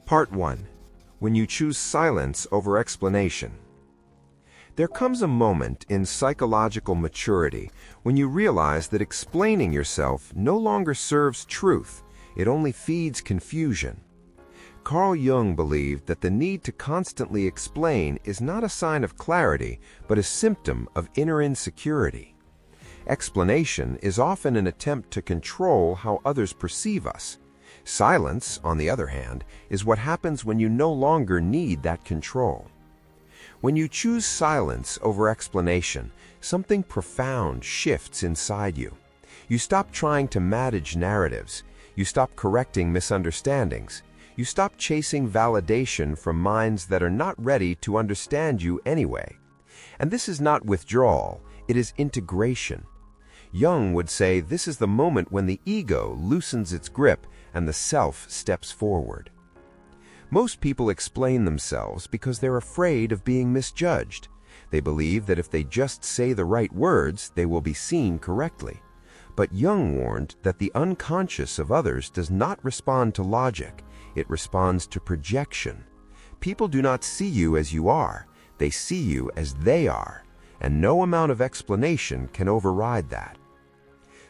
Part 1. When you choose silence over explanation. There comes a moment in psychological maturity when you realize that explaining yourself no longer serves truth, it only feeds confusion. Carl Jung believed that the need to constantly explain is not a sign of clarity, but a symptom of inner insecurity. Explanation is often an attempt to control how others perceive us. Silence, on the other hand, is what happens when you no longer need that control. When you choose silence over explanation, something profound shifts inside you. You stop trying to manage narratives. You stop correcting misunderstandings. You stop chasing validation from minds that are not ready to understand you anyway. And this is not withdrawal, it is integration. Jung would say this is the moment when the ego loosens its grip and the self steps forward. Most people explain themselves because they're afraid of being misjudged. They believe that if they just say the right words, they will be seen correctly. But Jung warned that the unconscious of others does not respond to logic, it responds to projection. People do not see you as you are, they see you as they are, and no amount of explanation can override that.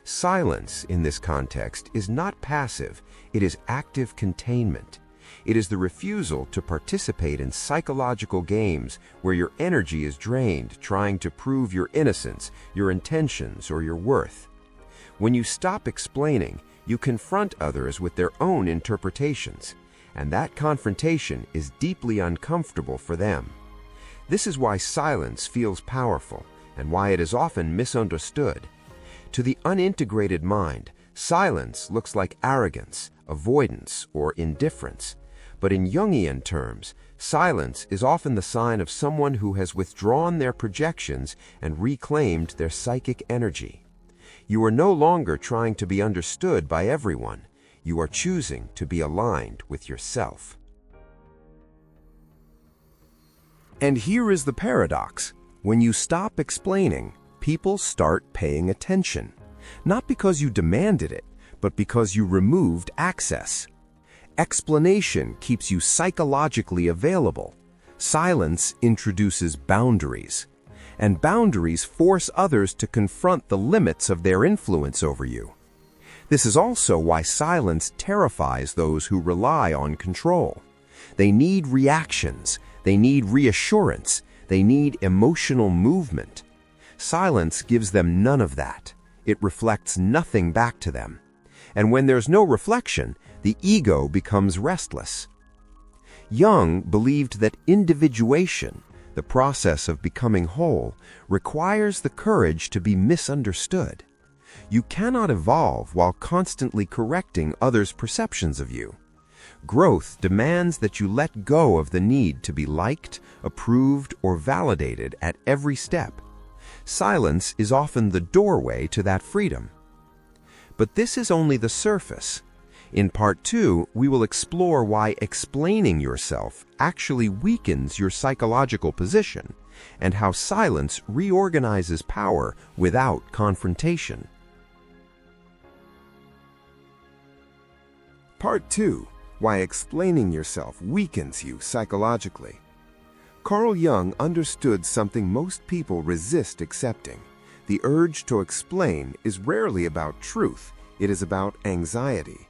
Silence in this context is not passive, it is active containment. It is the refusal to participate in psychological games where your energy is drained trying to prove your innocence, your intentions, or your worth. When you stop explaining, you confront others with their own interpretations, and that confrontation is deeply uncomfortable for them. This is why silence feels powerful and why it is often misunderstood. To the unintegrated mind, silence looks like arrogance, avoidance, or indifference. But in Jungian terms, silence is often the sign of someone who has withdrawn their projections and reclaimed their psychic energy. You are no longer trying to be understood by everyone. You are choosing to be aligned with yourself. And here is the paradox. When you stop explaining, people start paying attention. Not because you demanded it, but because you removed access. Explanation keeps you psychologically available. Silence introduces boundaries. And boundaries force others to confront the limits of their influence over you. This is also why silence terrifies those who rely on control. They need reactions. They need reassurance. They need emotional movement. Silence gives them none of that. It reflects nothing back to them. And when there's no reflection, the ego becomes restless. Jung believed that individuation, the process of becoming whole, requires the courage to be misunderstood. You cannot evolve while constantly correcting others' perceptions of you. Growth demands that you let go of the need to be liked, approved, or validated at every step. Silence is often the doorway to that freedom. But this is only the surface. In Part 2, we will explore why explaining yourself actually weakens your psychological position and how silence reorganizes power without confrontation. Part 2. Why explaining yourself weakens you psychologically. Carl Jung understood something most people resist accepting. The urge to explain is rarely about truth, it is about anxiety.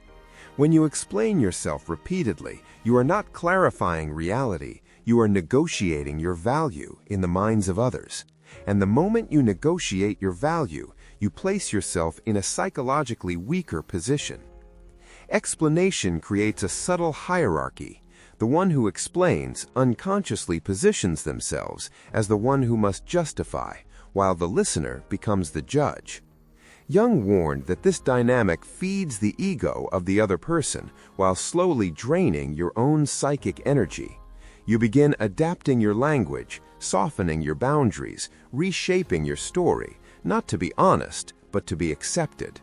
When you explain yourself repeatedly, you are not clarifying reality, you are negotiating your value in the minds of others. And the moment you negotiate your value, you place yourself in a psychologically weaker position. Explanation creates a subtle hierarchy. The one who explains unconsciously positions themselves as the one who must justify, while the listener becomes the judge. Jung warned that this dynamic feeds the ego of the other person while slowly draining your own psychic energy. You begin adapting your language, softening your boundaries, reshaping your story, not to be honest, but to be accepted.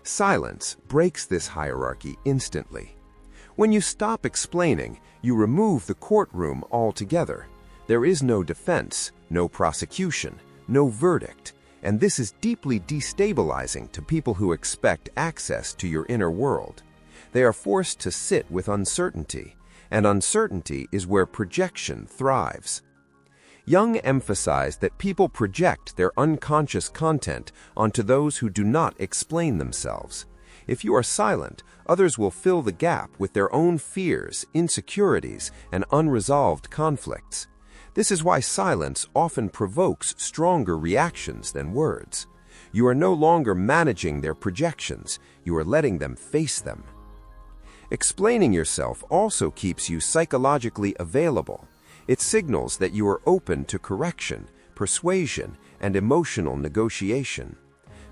Silence breaks this hierarchy instantly. When you stop explaining, you remove the courtroom altogether. There is no defense, no prosecution, no verdict, and this is deeply destabilizing to people who expect access to your inner world. They are forced to sit with uncertainty, and uncertainty is where projection thrives. Jung emphasized that people project their unconscious content onto those who do not explain themselves. If you are silent, others will fill the gap with their own fears, insecurities, and unresolved conflicts. This is why silence often provokes stronger reactions than words. You are no longer managing their projections, you are letting them face them. Explaining yourself also keeps you psychologically available. It signals that you are open to correction, persuasion, and emotional negotiation.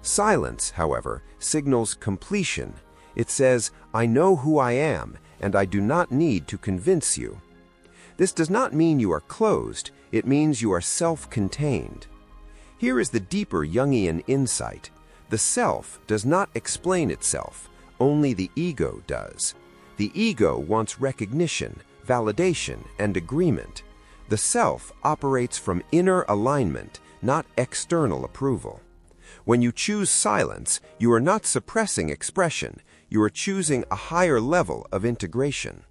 Silence, however, signals completion. It says, "I know who I am, and I do not need to convince you." This does not mean you are closed, it means you are self-contained. Here is the deeper Jungian insight. The self does not explain itself, only the ego does. The ego wants recognition, validation, and agreement. The self operates from inner alignment, not external approval. When you choose silence, you are not suppressing expression, you are choosing a higher level of integration.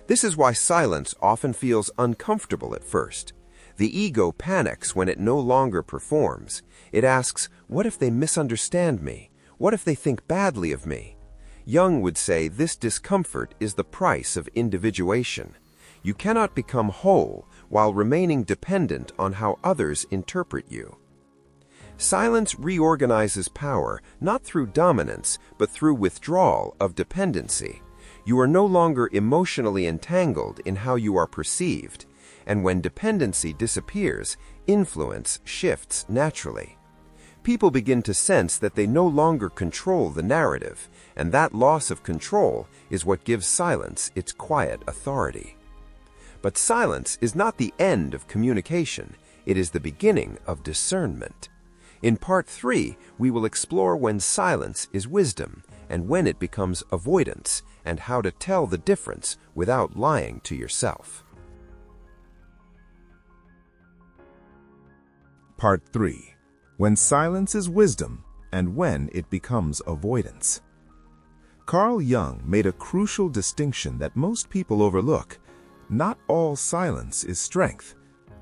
This is why silence often feels uncomfortable at first. The ego panics when it no longer performs. It asks, what if they misunderstand me? What if they think badly of me? Jung would say this discomfort is the price of individuation. You cannot become whole while remaining dependent on how others interpret you. Silence reorganizes power not through dominance, but through withdrawal of dependency. You are no longer emotionally entangled in how you are perceived, and when dependency disappears, influence shifts naturally. People begin to sense that they no longer control the narrative, and that loss of control is what gives silence its quiet authority. But silence is not the end of communication, it is the beginning of discernment. In Part 3, we will explore when silence is wisdom and when it becomes avoidance, and how to tell the difference without lying to yourself. Part 3. When silence is wisdom and when it becomes avoidance. Carl Jung made a crucial distinction that most people overlook. Not all silence is strength.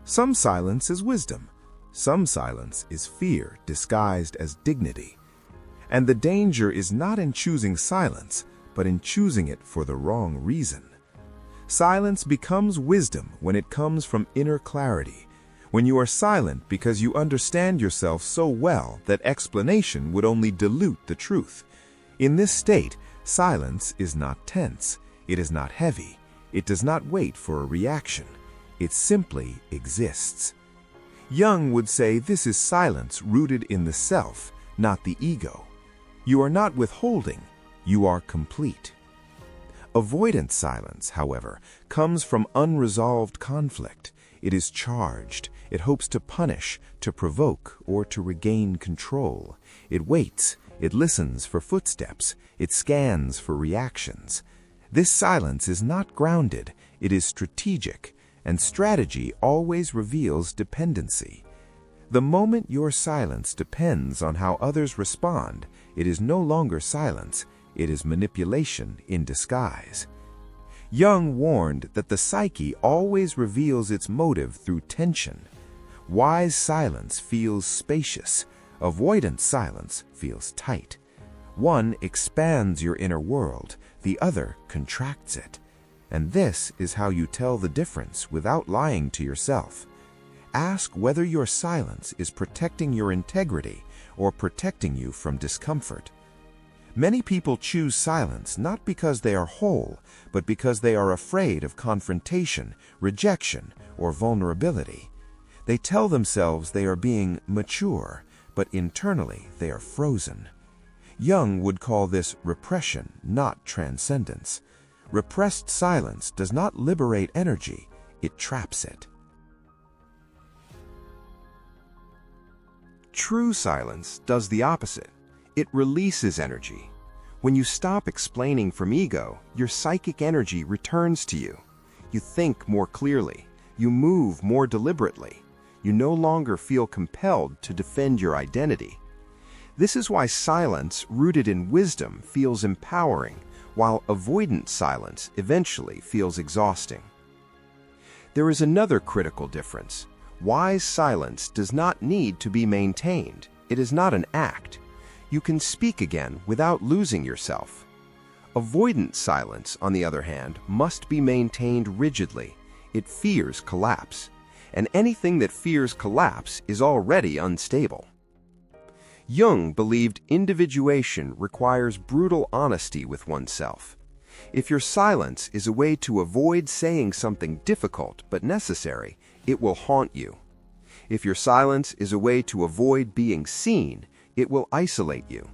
Some silence is wisdom. Some silence is fear disguised as dignity. And the danger is not in choosing silence, but in choosing it for the wrong reason. Silence becomes wisdom when it comes from inner clarity, when you are silent because you understand yourself so well that explanation would only dilute the truth. In this state, silence is not tense, it is not heavy, it does not wait for a reaction, it simply exists. Jung would say this is silence rooted in the self, not the ego. You are not withholding, you are complete. Avoidant silence, however, comes from unresolved conflict. It is charged. It hopes to punish, to provoke, or to regain control. It waits. It listens for footsteps. It scans for reactions. This silence is not grounded. It is strategic, and strategy always reveals dependency. The moment your silence depends on how others respond, it is no longer silence. It is manipulation in disguise. Jung warned that the psyche always reveals its motive through tension. Wise silence feels spacious. Avoidant silence feels tight. One expands your inner world, the other contracts it. And this is how you tell the difference without lying to yourself. Ask whether your silence is protecting your integrity or protecting you from discomfort. Many people choose silence not because they are whole, but because they are afraid of confrontation, rejection, or vulnerability. They tell themselves they are being mature, but internally they are frozen. Jung would call this repression, not transcendence. Repressed silence does not liberate energy, it traps it. True silence does the opposite. It releases energy. When you stop explaining from ego, your psychic energy returns to you. You think more clearly. You move more deliberately. You no longer feel compelled to defend your identity. This is why silence rooted in wisdom feels empowering, while avoidant silence eventually feels exhausting. There is another critical difference. Wise silence does not need to be maintained. It is not an act. You can speak again without losing yourself. Avoidant silence, on the other hand, must be maintained rigidly. It fears collapse, and anything that fears collapse is already unstable. Jung believed individuation requires brutal honesty with oneself. If your silence is a way to avoid saying something difficult but necessary, it will haunt you. If your silence is a way to avoid being seen, it will isolate you.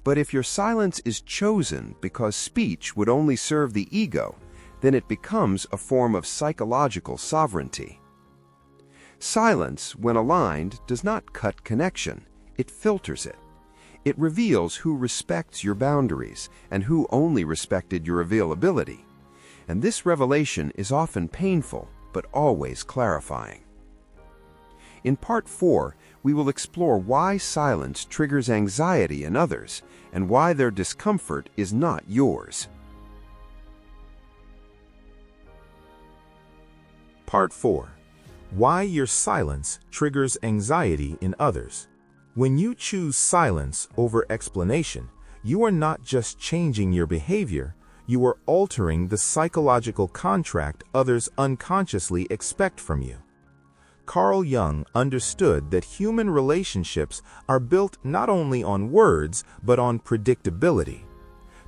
But if your silence is chosen because speech would only serve the ego, then it becomes a form of psychological sovereignty. Silence, when aligned, does not cut connection. It filters it. It reveals who respects your boundaries and who only respected your availability. And this revelation is often painful, but always clarifying. In Part 4, we will explore why silence triggers anxiety in others and why their discomfort is not yours. Part 4. Why your silence triggers anxiety in others. When you choose silence over explanation, you are not just changing your behavior, you are altering the psychological contract others unconsciously expect from you. Carl Jung understood that human relationships are built not only on words, but on predictability.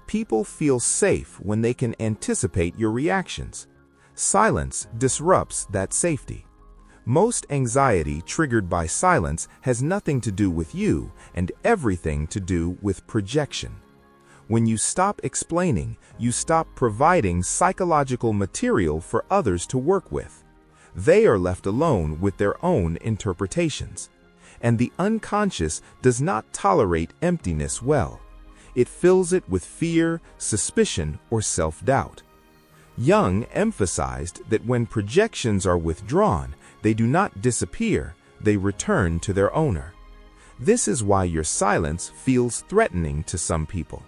People feel safe when they can anticipate your reactions. Silence disrupts that safety. Most anxiety triggered by silence has nothing to do with you and everything to do with projection. When you stop explaining, you stop providing psychological material for others to work with. They are left alone with their own interpretations. And the unconscious does not tolerate emptiness well. It fills it with fear, suspicion, or self-doubt. Jung emphasized that when projections are withdrawn, they do not disappear, they return to their owner. This is why your silence feels threatening to some people.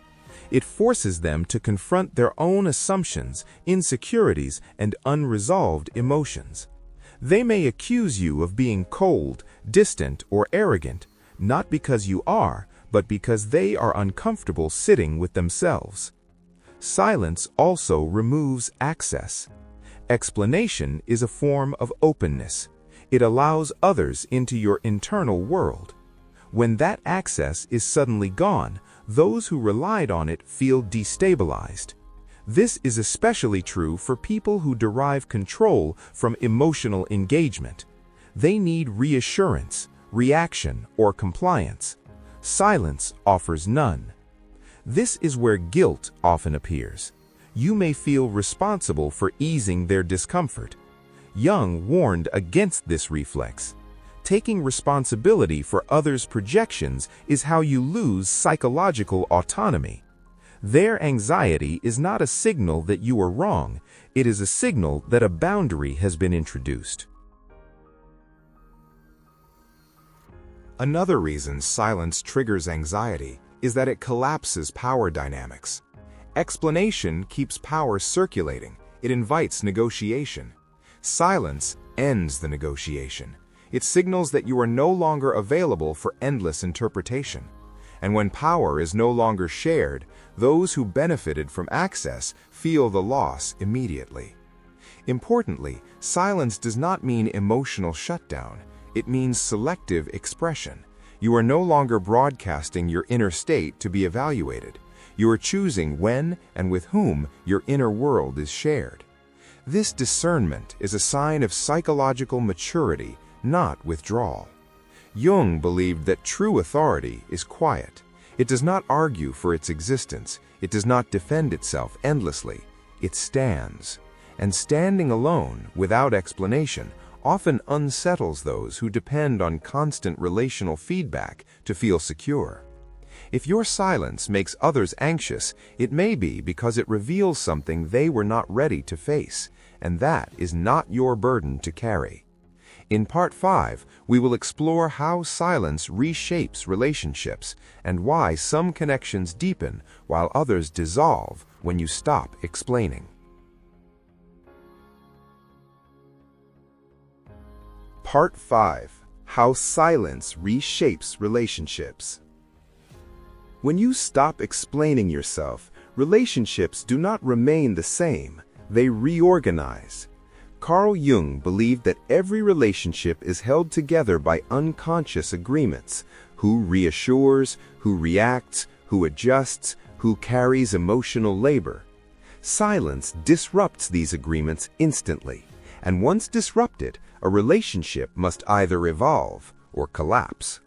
It forces them to confront their own assumptions, insecurities, and unresolved emotions. They may accuse you of being cold, distant, or arrogant, not because you are, but because they are uncomfortable sitting with themselves. Silence also removes access. Explanation is a form of openness. It allows others into your internal world. When that access is suddenly gone, those who relied on it feel destabilized. This is especially true for people who derive control from emotional engagement. They need reassurance, reaction, or compliance. Silence offers none. This is where guilt often appears. You may feel responsible for easing their discomfort. Jung warned against this reflex. Taking responsibility for others' projections is how you lose psychological autonomy. Their anxiety is not a signal that you are wrong, it is a signal that a boundary has been introduced. Another reason silence triggers anxiety is that it collapses power dynamics. Explanation keeps power circulating. It invites negotiation. Silence ends the negotiation. It signals that you are no longer available for endless interpretation. And when power is no longer shared, those who benefited from access feel the loss immediately. Importantly, silence does not mean emotional shutdown. It means selective expression. You are no longer broadcasting your inner state to be evaluated. You are choosing when and with whom your inner world is shared. This discernment is a sign of psychological maturity, not withdrawal. Jung believed that true authority is quiet. It does not argue for its existence. It does not defend itself endlessly. It stands. And standing alone, without explanation, often unsettles those who depend on constant relational feedback to feel secure. If your silence makes others anxious, it may be because it reveals something they were not ready to face, and that is not your burden to carry. In Part 5, we will explore how silence reshapes relationships and why some connections deepen while others dissolve when you stop explaining. Part 5. How silence reshapes relationships. When you stop explaining yourself, relationships do not remain the same, they reorganize. Carl Jung believed that every relationship is held together by unconscious agreements: who reassures, who reacts, who adjusts, who carries emotional labor. Silence disrupts these agreements instantly, and once disrupted, a relationship must either evolve or collapse.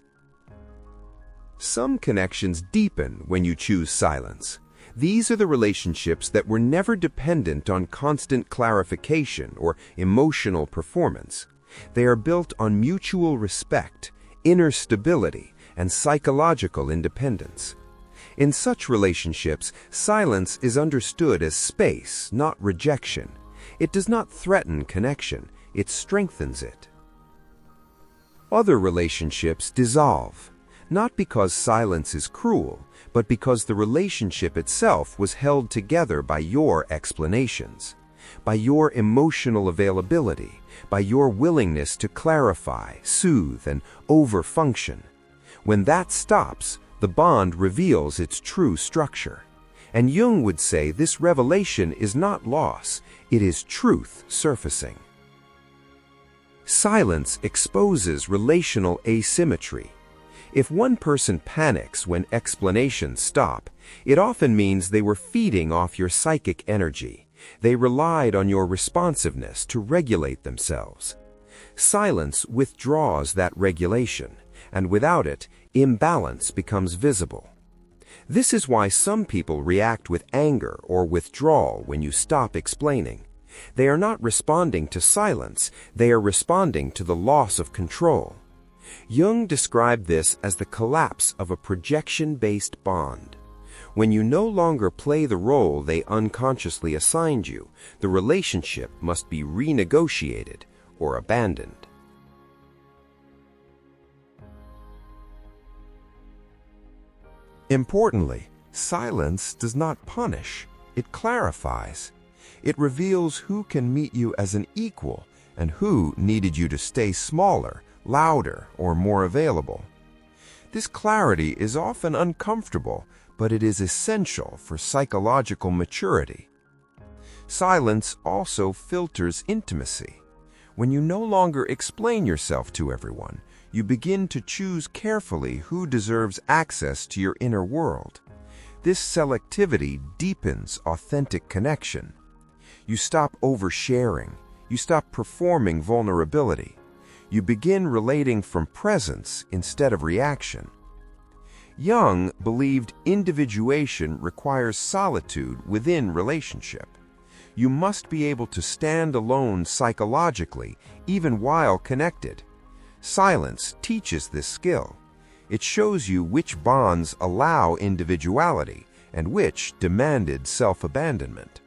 Some connections deepen when you choose silence. These are the relationships that were never dependent on constant clarification or emotional performance. They are built on mutual respect, inner stability, and psychological independence. In such relationships, silence is understood as space, not rejection. It does not threaten connection, it strengthens it. Other relationships dissolve, not because silence is cruel, but because the relationship itself was held together by your explanations, by your emotional availability, by your willingness to clarify, soothe, and overfunction. When that stops, the bond reveals its true structure. And Jung would say this revelation is not loss, it is truth surfacing. Silence exposes relational asymmetry. If one person panics when explanations stop, it often means they were feeding off your psychic energy. They relied on your responsiveness to regulate themselves. Silence withdraws that regulation, and without it, imbalance becomes visible. This is why some people react with anger or withdrawal when you stop explaining. They are not responding to silence, they are responding to the loss of control. Jung described this as the collapse of a projection-based bond. When you no longer play the role they unconsciously assigned you, the relationship must be renegotiated or abandoned. Importantly, silence does not punish, it clarifies. It reveals who can meet you as an equal and who needed you to stay smaller, louder, or more available. This clarity is often uncomfortable, but it is essential for psychological maturity. Silence also filters intimacy. When you no longer explain yourself to everyone, you begin to choose carefully who deserves access to your inner world. This selectivity deepens authentic connection. You stop oversharing. You stop performing vulnerability. You begin relating from presence instead of reaction. Jung believed individuation requires solitude within relationship. You must be able to stand alone psychologically, even while connected. Silence teaches this skill. It shows you which bonds allow individuality and which demanded self-abandonment.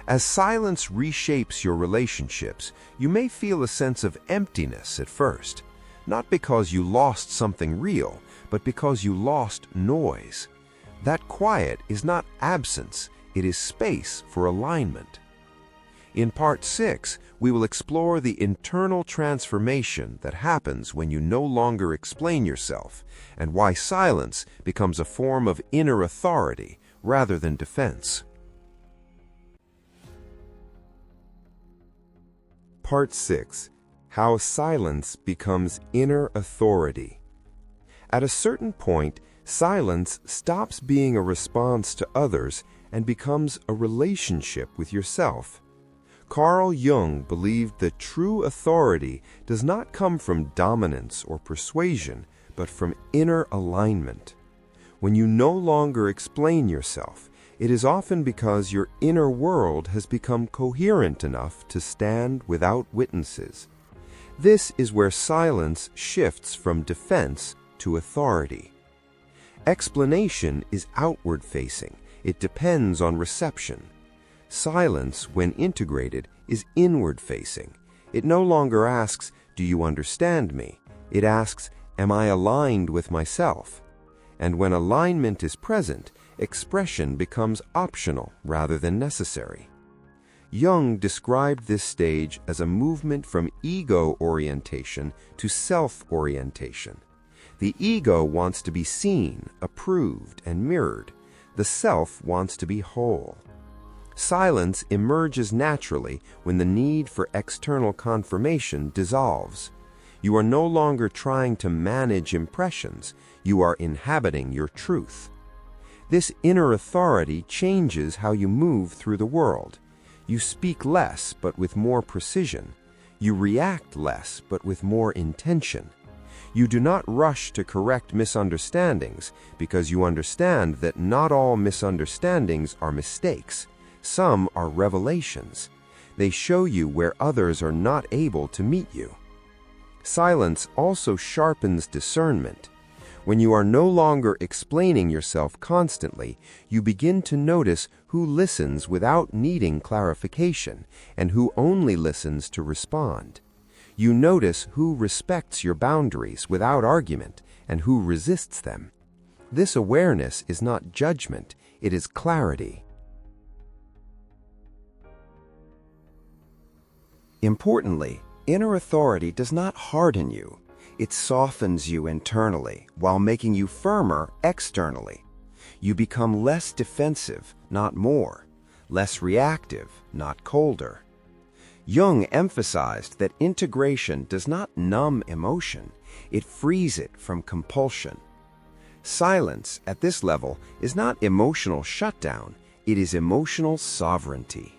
As silence reshapes your relationships, you may feel a sense of emptiness at first, not because you lost something real, but because you lost noise. That quiet is not absence, it is space for alignment. In Part 6, we will explore the internal transformation that happens when you no longer explain yourself, and why silence becomes a form of inner authority rather than defense. Part 6. How silence becomes inner authority. At a certain point, silence stops being a response to others and becomes a relationship with yourself. Carl Jung believed that true authority does not come from dominance or persuasion, but from inner alignment. When you no longer explain yourself, it is often because your inner world has become coherent enough to stand without witnesses. This is where silence shifts from defense to authority. Explanation is outward-facing. It depends on reception. Silence, when integrated, is inward-facing. It no longer asks, do you understand me? It asks, am I aligned with myself? And when alignment is present, expression becomes optional rather than necessary. Jung described this stage as a movement from ego orientation to self-orientation. The ego wants to be seen, approved, and mirrored. The self wants to be whole. Silence emerges naturally when the need for external confirmation dissolves. You are no longer trying to manage impressions. You are inhabiting your truth. This inner authority changes how you move through the world. You speak less, but with more precision. You react less, but with more intention. You do not rush to correct misunderstandings because you understand that not all misunderstandings are mistakes. Some are revelations. They show you where others are not able to meet you. Silence also sharpens discernment. When you are no longer explaining yourself constantly, you begin to notice who listens without needing clarification and who only listens to respond. You notice who respects your boundaries without argument and who resists them. This awareness is not judgment, it is clarity. Importantly, inner authority does not harden you. It softens you internally while making you firmer externally. You become less defensive, not more, less reactive, not colder. Jung emphasized that integration does not numb emotion, it frees it from compulsion. Silence at this level is not emotional shutdown, it is emotional sovereignty.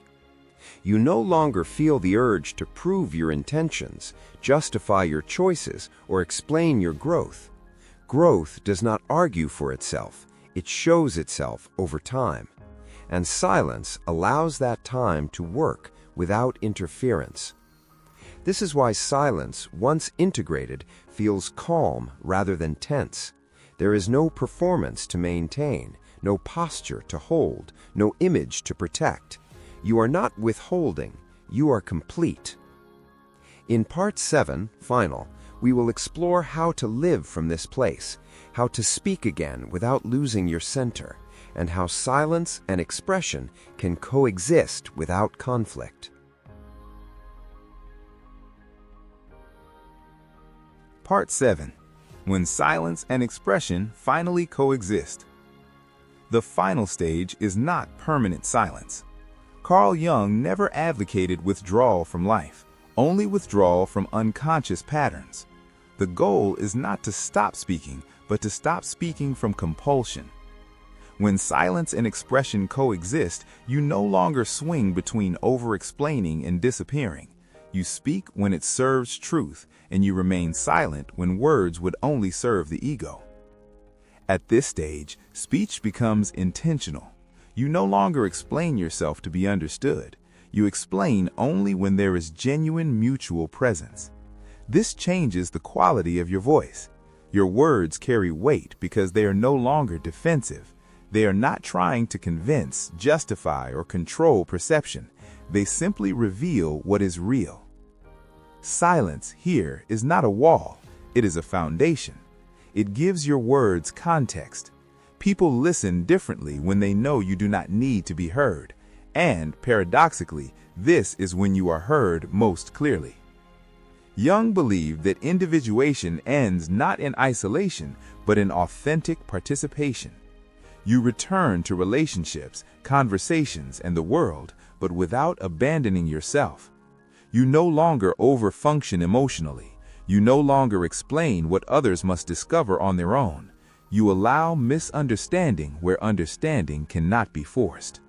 You no longer feel the urge to prove your intentions, justify your choices, or explain your growth. Growth does not argue for itself, it shows itself over time. And silence allows that time to work without interference. This is why silence, once integrated, feels calm rather than tense. There is no performance to maintain, no posture to hold, no image to protect. You are not withholding, you are complete. In Part 7, Final, we will explore how to live from this place, how to speak again without losing your center, and how silence and expression can coexist without conflict. Part 7. When silence and expression finally coexist. The final stage is not permanent silence. Carl Jung never advocated withdrawal from life, only withdrawal from unconscious patterns. The goal is not to stop speaking, but to stop speaking from compulsion. When silence and expression coexist, you no longer swing between over-explaining and disappearing. You speak when it serves truth, and you remain silent when words would only serve the ego. At this stage, speech becomes intentional. You no longer explain yourself to be understood. You explain only when there is genuine mutual presence. This changes the quality of your voice. Your words carry weight because they are no longer defensive. They are not trying to convince, justify, or control perception. They simply reveal what is real. Silence here is not a wall, it is a foundation. It gives your words context. People listen differently when they know you do not need to be heard. And, paradoxically, this is when you are heard most clearly. Jung believed that individuation ends not in isolation, but in authentic participation. You return to relationships, conversations, and the world, but without abandoning yourself. You no longer overfunction emotionally. You no longer explain what others must discover on their own. You allow misunderstanding where understanding cannot be forced.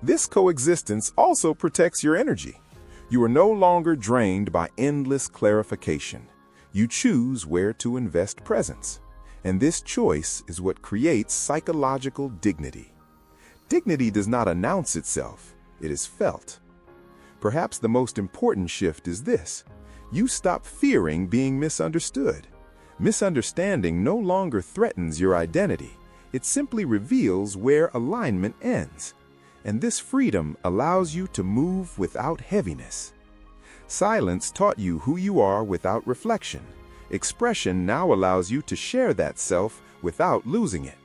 This coexistence also protects your energy. You are no longer drained by endless clarification. You choose where to invest presence. And this choice is what creates psychological dignity. Dignity does not announce itself, it is felt. Perhaps the most important shift is this. You stop fearing being misunderstood. Misunderstanding no longer threatens your identity. It simply reveals where alignment ends. and this freedom allows you to move without heaviness. Silence taught you who you are without reflection. Expression now allows you to share that self without losing it.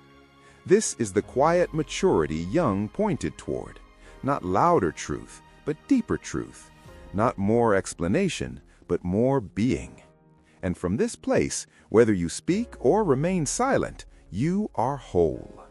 This is the quiet maturity Jung pointed toward. Not louder truth, but deeper truth. Not more explanation, but more being. And from this place, whether you speak or remain silent, you are whole.